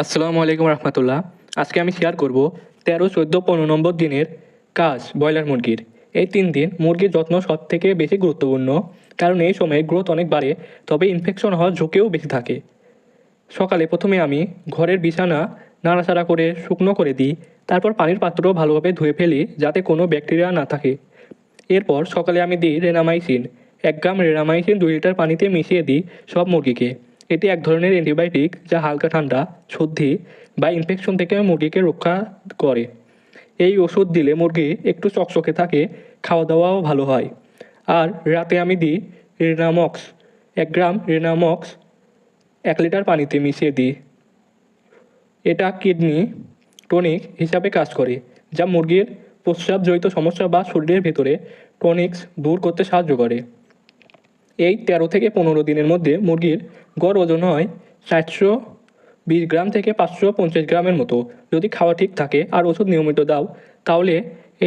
আসসালামু আলাইকুম রহমতুল্লাহ। আজকে আমি শেয়ার করব 13, 14, 15 নম্বর দিনের কাজ ব্রয়লার মুরগির। এই 3 দিন মুরগির যত্ন সব থেকে বেশি গুরুত্বপূর্ণ, কারণ এই সময় গ্রোথ অনেক বাড়ে, তবে ইনফেকশন হওয়ার ঝুঁকিও বেশি থাকে। সকালে প্রথমে আমি ঘরের বিছানা নাড়াচাড়া করে শুকনো করে দিই, তারপর পানির পাত্র ভালোভাবে ধুয়ে ফেলি যাতে কোনো ব্যাকটেরিয়া না থাকে। এরপর সকালে আমি দিই রেনামাইসিন। 1 গ্রাম রেনামাইসিন 2 লিটার পানিতে মিশিয়ে দিই সব মুরগিকে। এটি এক ধরনের অ্যান্টিবায়োটিক যা হালকা ঠান্ডা, সর্দি বা ইনফেকশন থেকে মুরগিকে রক্ষা করে। এই ওষুধ দিলে মুরগি একটু চকচকে থাকে, খাওয়া দাওয়াও ভালো হয়। আর রাতে আমি দিই রেনামক্স। 1 গ্রাম রেনামক্স 1 লিটার পানিতে মিশিয়ে দিই। এটা কিডনি টনিক হিসাবে কাজ করে, যা মুরগির প্রস্রাবজনিত সমস্যা বা শরীরের ভেতরে টনিক্স দূর করতে সাহায্য করে। এই 13 থেকে 15 দিনের মধ্যে মুরগির গড় ওজন হয় 420 গ্রাম থেকে 550 গ্রামের মতো। যদি খাওয়া ঠিক থাকে আর ওষুধ নিয়মিত দাও, তাহলে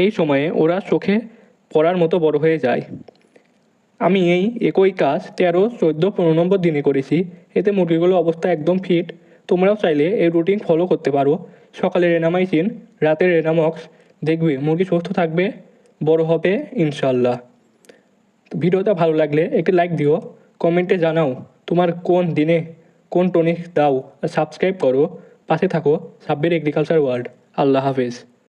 এই সময়ে ওরা চোখে পড়ার মতো বড় হয়ে যায়। আমি এই একই কাজ 13, 14, 15 নম্বর দিনে করেছি। এতে মুরগিগুলোর অবস্থা একদম ফিট। তোমরাও চাইলে এই রুটিন ফলো করতে পারো। সকালে রেনামাইসিন, রাতে রেনামক্স। দেখবে মুরগি সুস্থ থাকবে, বড় হবে ইনশাল্লাহ। ভিডিওটা ভালো লাগলে একটি লাইক দিও, কমেন্টে জানাও তোমার কোন দিনে কোন টনিক দাও, আর সাবস্ক্রাইব করো। পাশে থাকো সাব্বির এগ্রিকালচার ওয়ার্ল্ড। আল্লাহ হাফেজ।